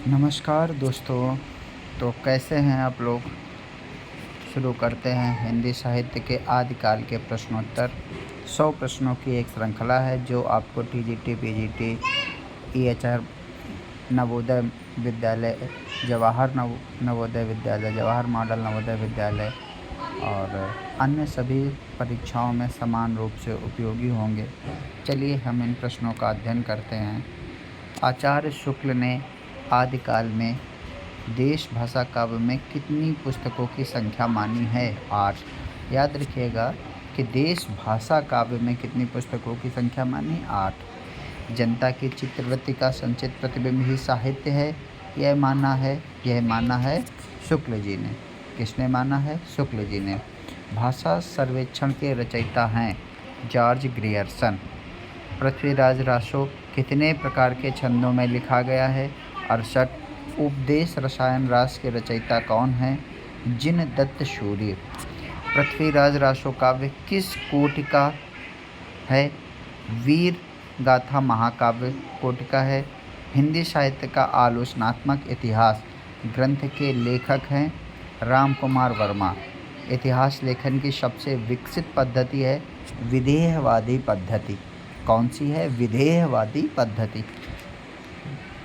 नमस्कार दोस्तों। तो कैसे हैं आप लोग। शुरू करते हैं हिंदी साहित्य के आदिकाल के प्रश्नोत्तर। 100 प्रश्नों की एक श्रृंखला है जो आपको TGT, PGT, EHR Navodaya Vidyalaya, Jawahar Navodaya Vidyalaya, Jawahar model Navodaya Vidyalaya और अन्य सभी परीक्षाओं में समान रूप से उपयोगी होंगे। चलिए हम इन प्रश्नों का अध्ययन करते हैं। आचार्य शुक्ल ने आदिकाल में देश भाषा काव्य में कितनी पुस्तकों की संख्या मानी है? 8। याद रखिएगा कि देश भाषा काव्य में कितनी पुस्तकों की संख्या मानी? 8। जनता की चित्रवृत्ति का संचित प्रतिबिंब ही साहित्य है, यह माना है शुक्ल जी ने। किसने माना है? शुक्ल जी ने। भाषा सर्वेक्षण के रचयिता हैं जॉर्ज ग्रियर्सन। पृथ्वीराज रासो कितने प्रकार के छंदों में लिखा गया है? 68। उपदेश रसायन रास के रचयिता कौन हैं? जिन दत्त सूर्य। पृथ्वीराज रासो काव्य किस कोटि का है? वीर गाथा महाकाव्य कोटि का है। हिंदी साहित्य का आलोचनात्मक इतिहास ग्रंथ के लेखक हैं राम कुमार वर्मा। इतिहास लेखन की सबसे विकसित पद्धति है विधेयवादी पद्धति। कौन सी है? विधेयवादी पद्धति।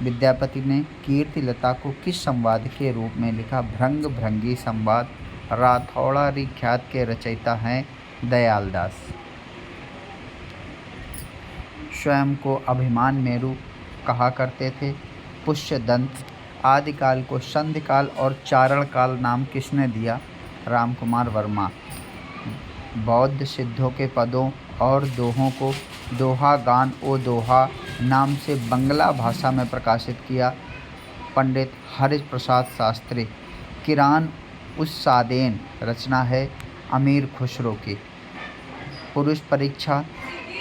विद्यापति ने कीर्तिलता को किस संवाद के रूप में लिखा? भृंग भृंगी संवाद। राथौड़ारी ख्यात के रचयिता हैं दयालदास। स्वयं को अभिमान मेरु कहा करते थे पुष्यदंत। आदिकाल को संधिकाल और चारण काल नाम किसने दिया? राम कुमार वर्मा। बौद्ध सिद्धों के पदों और दोहों को दोहा गान ओ दोहा नाम से बंगला भाषा में प्रकाशित किया पंडित हरिश प्रसाद शास्त्री। किरान उस्सादेन रचना है अमीर खुसरो की। पुरुष परीक्षा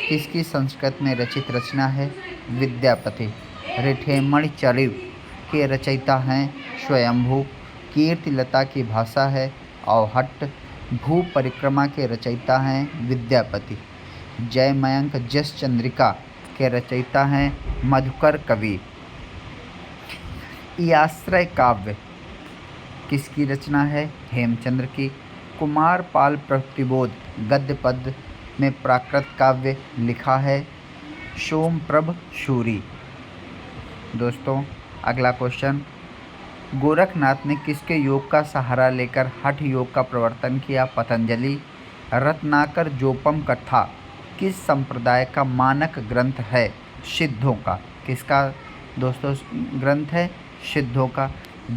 किसकी संस्कृत में रचित रचना है? विद्यापति। रिठेमणि चरिव के रचयिता हैं स्वयंभू। कीर्तिलता की भाषा है औहट्ट। भू परिक्रमा के रचयिता हैं विद्यापति। जयमयंक जस चंद्रिका के रचयिता हैं मधुकर कवि। याश्रय काव्य किसकी रचना है? हेमचंद्र की। कुमार पाल प्रतिबोध गद्य पद में प्राकृत काव्य लिखा है सोमप्रभ सूरी। दोस्तों अगला क्वेश्चन, गोरखनाथ ने किसके योग का सहारा लेकर हठ योग का प्रवर्तन किया? पतंजलि। रत्नाकर जोपम कथा किस संप्रदाय का मानक ग्रंथ है? सिद्धों का। किसका दोस्तों ग्रंथ है? सिद्धों का।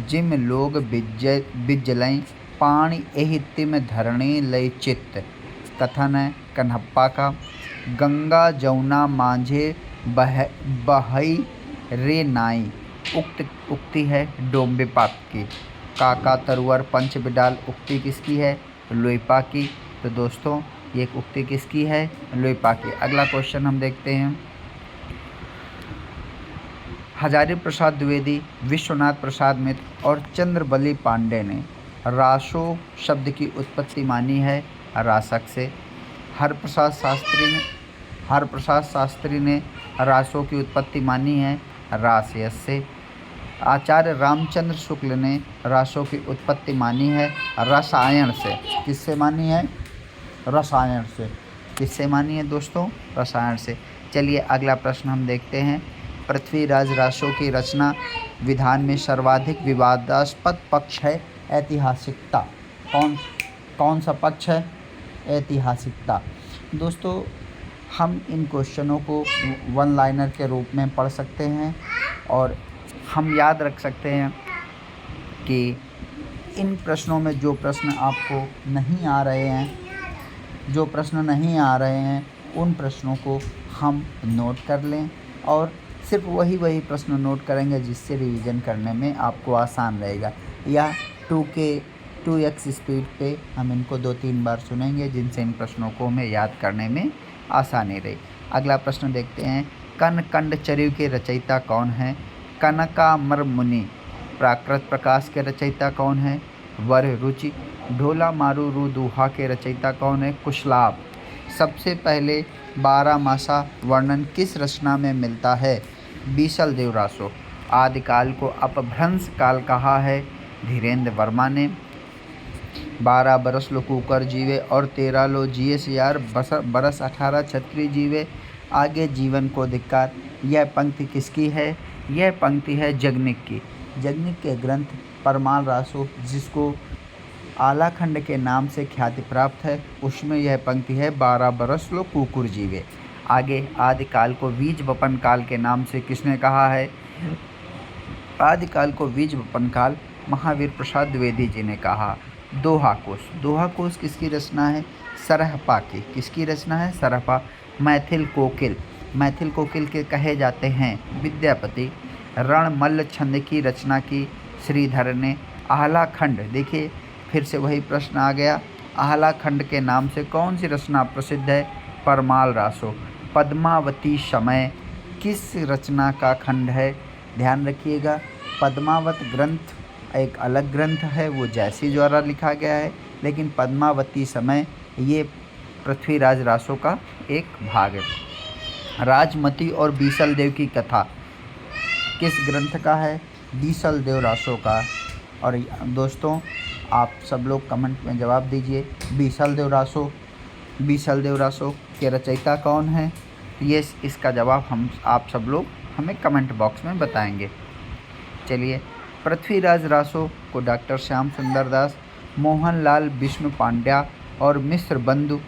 जिम लोग बिजलई पाणी एहि तिम धरणी लय चित्त कथन है कन्हप्पा का। गंगा जमुना माझे बहई रे नाई उक्ति है डोम्बेपाक की। काका तरुवर पंच बिडाल उक्ति किसकी है? लोईपा की। तो दोस्तों ये उक्ति किसकी है? लोईपा की। अगला क्वेश्चन हम देखते हैं। हजारी प्रसाद द्विवेदी, विश्वनाथ प्रसाद मित्र और चंद्रबली पांडे ने रासो शब्द की उत्पत्ति मानी है रासक से। हरप्रसाद शास्त्री ने रासो की उत्पत्ति मानी है रासयस से। आचार्य रामचंद्र शुक्ल ने रासो की उत्पत्ति मानी है रसायन से। किससे मानी है? रसायन से। किससे मानी है दोस्तों? रसायन से। चलिए अगला प्रश्न हम देखते हैं। पृथ्वीराज रासो की रचना विधान में सर्वाधिक विवादास्पद पक्ष है ऐतिहासिकता। कौन सा पक्ष है? ऐतिहासिकता। दोस्तों हम इन क्वेश्चनों को वन लाइनर के रूप में पढ़ सकते हैं और हम याद रख सकते हैं कि इन प्रश्नों में जो प्रश्न आपको नहीं आ रहे हैं उन प्रश्नों को हम नोट कर लें और सिर्फ वही प्रश्न नोट करेंगे जिससे रिवीजन करने में आपको आसान रहेगा। या 2x स्पीड पे हम इनको 2-3 बार सुनेंगे जिनसे इन प्रश्नों को हमें याद करने में आसानी रही। अगला प्रश्न देखते हैं। कनकंड चरिव के रचयिता कौन है? कनकामर मुनि। प्राकृत प्रकाश के रचयिता कौन है? वर रुचि। ढोला मारू रू दूहा के रचयिता कौन है? कुशलाभ। सबसे पहले 12 मासा वर्णन किस रचना में मिलता है? बीसल देव रासो। आदिकाल को अपभ्रंश काल कहा है धीरेन्द्र वर्मा ने। 12 बरस लो कुकर जीवे और 13 लो जिए सियार, बरस 18 छत्री जीवे, आगे जीवन को धिक्कार। यह पंक्ति किसकी है? यह पंक्ति है जगनिक की। जगनिक के ग्रंथ परमाल रासो, जिसको आलाखंड के नाम से ख्याति प्राप्त है, उसमें यह पंक्ति है 12 बरस लो कुकुर जीवे। आगे आदिकाल को बीज वपन काल के नाम से किसने कहा है? आदिकाल को बीज वपन काल महावीर प्रसाद द्विवेदी जी ने कहा। दोहा कोश, दोहा कोश किसकी रचना है? सरहपा की। किसकी रचना है? सरहपा। मैथिल कोकिल, मैथिल कोकिल के कहे जाते हैं विद्यापति। रणमल्ल छंद की रचना की श्रीधर ने। आहला खंड, देखिए फिर से वही प्रश्न आ गया, आहला खंड के नाम से कौन सी रचना प्रसिद्ध है? परमाल रासो। पद्मावती समय किस रचना का खंड है? ध्यान रखिएगा, पद्मावत ग्रंथ एक अलग ग्रंथ है, वो जैसी द्वारा लिखा गया है, लेकिन पद्मावती समय ये पृथ्वीराज रासो का एक भाग है। राजमती और बीसल देव की कथा किस ग्रंथ का है? बीसल देव रासो का। और दोस्तों आप सब लोग कमेंट में जवाब दीजिए, बीसल देव रासो, बीसल देव रासो के रचयिता कौन है? ये इसका जवाब आप सब लोग हमें कमेंट बॉक्स में बताएंगे। चलिए, पृथ्वीराज रासो को डॉक्टर श्याम सुंदर दास, मोहनलाल विष्णु पांड्या और मिस्र बंधु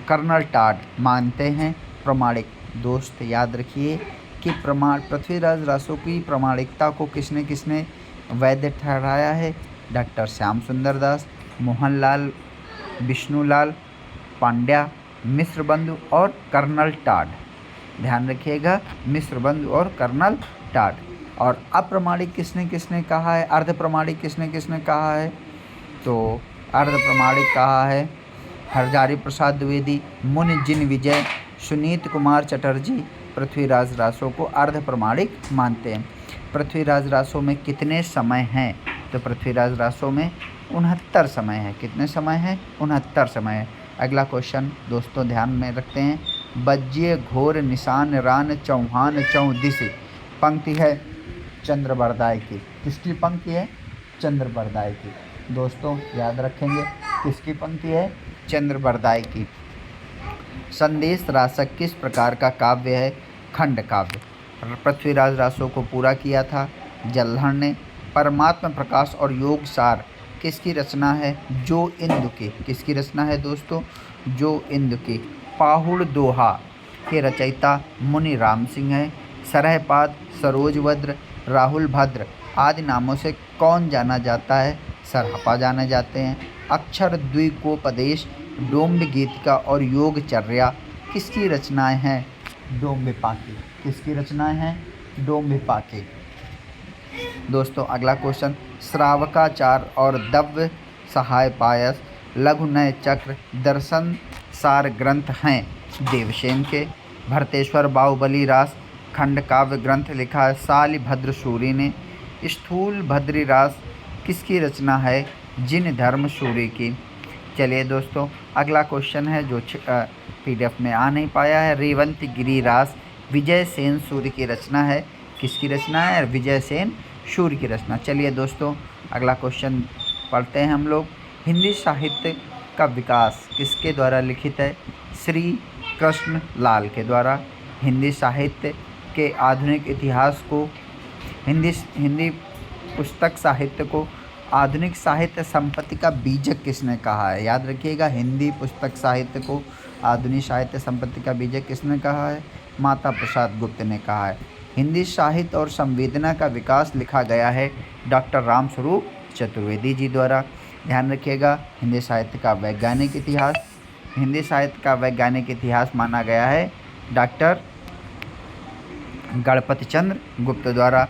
कर्नल टाड मानते हैं प्रमाणिक। दोस्त याद रखिए कि पृथ्वीराज रासो की प्रमाणिकता को किसने किसने वैध ठहराया है? डॉक्टर श्याम सुंदर दास, मोहनलाल विष्णुलाल पांड्या, मिस्र बंधु और कर्नल टाड। ध्यान रखिएगा, मिस्र बंधु और कर्नल टाड। और अप्रमाणिक किसने किसने कहा है? अर्धप्रमाणिक किसने किसने कहा है? तो अर्धप्रमाणिक कहा है हरजारी प्रसाद द्विवेदी, मुनि जिन विजय, सुनीत कुमार चटर्जी पृथ्वीराज रासो को अर्धप्रमाणिक मानते हैं। पृथ्वीराज रासो में कितने समय हैं? तो पृथ्वीराज रासो में 69 समय है। कितने समय हैं? 69 समय है। अगला क्वेश्चन दोस्तों ध्यान में रखते हैं। बज्जिए घोर निशान रान चौहान चौदिश, पंक्ति है चंद्रबरदाई की। किसकी पंक्ति है? चंद्रबरदाई की। दोस्तों याद रखेंगे किसकी पंक्ति है? चंद्रबरदाई की। संदेश रासक किस प्रकार का काव्य है? खंड काव्य। पृथ्वीराज रासो को पूरा किया था जल्हड़ ने। परमात्मा प्रकाश और योग सार किसकी रचना है? जो इंदु की। किसकी रचना है दोस्तों? जो इंदु की। पाहुड़ दोहा के रचयिता मुनि राम सिंह है। सरहपाद, सरोजभद्र, राहुल भद्र आदि नामों से कौन जाना जाता है? सरहपा जाने जाते हैं। अक्षर द्विकोपदेश, डोम्ब गीतिका और योगचर्या किसकी रचनाएं हैं? डोम्बिपा की। किसकी रचनाएं हैं? डोम्बिपा की। दोस्तों अगला क्वेश्चन, श्रावकाचार और दव्य सहाय पायस, लघुनय चक्र, दर्शन सार ग्रंथ हैं देवसेन के। भरतेश्वर बाहुबली रास खंड काव्य ग्रंथ लिखा है शालिभद्र सूरी ने। स्थूल भद्री रास किसकी रचना है? जिन धर्म सूरी की। चलिए दोस्तों अगला क्वेश्चन है जो PDF में आ नहीं पाया है। रेवंत गिरी रास विजय सेन सूर्य की रचना है। किसकी रचना है? विजय सेन सूर्य की रचना। चलिए दोस्तों अगला क्वेश्चन पढ़ते हैं हम लोग। हिंदी साहित्य का विकास किसके द्वारा लिखित है? श्री कृष्ण लाल के द्वारा। हिंदी साहित्य के आधुनिक इतिहास को, हिंदी पुस्तक साहित्य को आधुनिक साहित्य संपत्ति का बीजक किसने कहा है? याद रखिएगा, हिंदी पुस्तक साहित्य को आधुनिक साहित्य संपत्ति का बीजक किसने कहा है? माता प्रसाद गुप्त ने कहा है। हिंदी साहित्य और संवेदना का विकास लिखा गया है डॉक्टर रामस्वरूप चतुर्वेदी जी द्वारा। ध्यान रखिएगा, हिंदी साहित्य का वैज्ञानिक इतिहास, हिंदी साहित्य का वैज्ञानिक इतिहास माना गया है डॉक्टर गणपति चंद्र गुप्त द्वारा।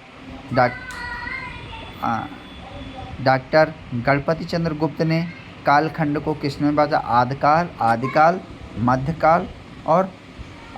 डॉक्टर गणपति चंद्र गुप्त ने कालखंड को किसमें बांटा? आदिकाल, आदिकाल, मध्यकाल और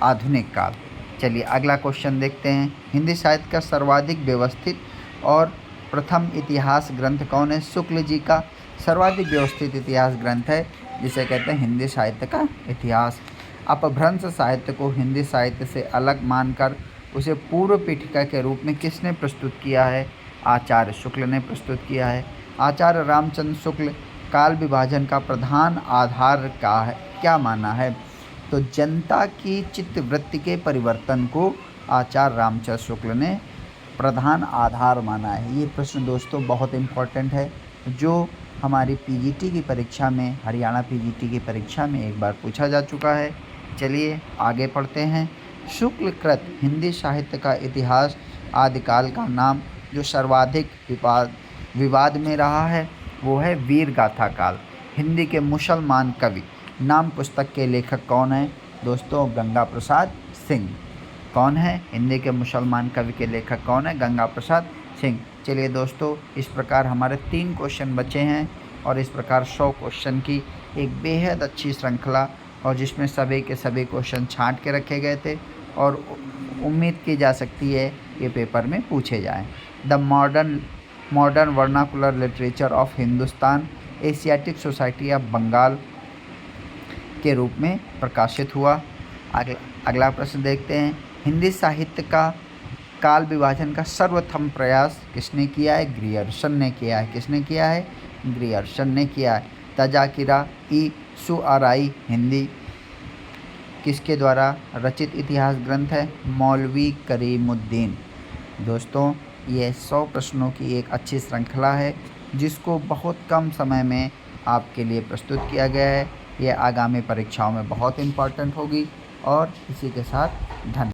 आधुनिक काल। चलिए अगला क्वेश्चन देखते हैं। हिंदी साहित्य का सर्वाधिक व्यवस्थित और प्रथम इतिहास ग्रंथ कौन है? शुक्ल जी का सर्वाधिक व्यवस्थित इतिहास ग्रंथ है जिसे कहते हैं हिंदी साहित्य का इतिहास। अपभ्रंश साहित्य को हिंदी साहित्य से अलग मानकर उसे पूर्व पीठिका के रूप में किसने प्रस्तुत किया है? आचार्य शुक्ल ने प्रस्तुत किया है। आचार्य रामचंद्र शुक्ल काल विभाजन का प्रधान आधार क्या माना है? तो जनता की चित्तवृत्ति के परिवर्तन को आचार्य रामचंद्र शुक्ल ने प्रधान आधार माना है। ये प्रश्न दोस्तों बहुत इम्पोर्टेंट है, जो हमारी पीजीटी की परीक्षा में, हरियाणा पीजीटी की परीक्षा में एक बार पूछा जा चुका है। चलिए आगे पढ़ते हैं। शुक्लकृत हिंदी साहित्य का इतिहास आदिकाल का नाम जो सर्वाधिक विवाद में रहा है वो है वीर गाथा काल। हिंदी के मुसलमान कवि नाम पुस्तक के लेखक कौन है? दोस्तों गंगा प्रसाद सिंह। कौन है? हिंदी के मुसलमान कवि के लेखक कौन है? गंगा प्रसाद सिंह। चलिए दोस्तों, इस प्रकार हमारे 3 क्वेश्चन बचे हैं और इस प्रकार 100 क्वेश्चन की एक बेहद अच्छी श्रृंखला, और जिसमें सभी के सभी क्वेश्चन छांट के रखे गए थे और उम्मीद की जा सकती है कि पेपर में पूछे जाएं। The modern vernacular literature of Hindustan Asiatic society of Bengal के रूप में प्रकाशित हुआ। अगला प्रश्न देखते हैं। हिंदी साहित्य का काल विभाजन का सर्वप्रथम प्रयास किसने किया है? ग्रियर्सन ने किया है। किसने किया है? ग्रियर्सन ने किया है। तजाकिरा ई शुआराई हिंदी किसके द्वारा रचित इतिहास ग्रंथ है? मौलवी करीमुद्दीन। दोस्तों ये 100 प्रश्नों की एक अच्छी श्रृंखला है जिसको बहुत कम समय में आपके लिए प्रस्तुत किया गया है। ये आगामी परीक्षाओं में बहुत इम्पॉर्टेंट होगी। और इसी के साथ धन्यवाद।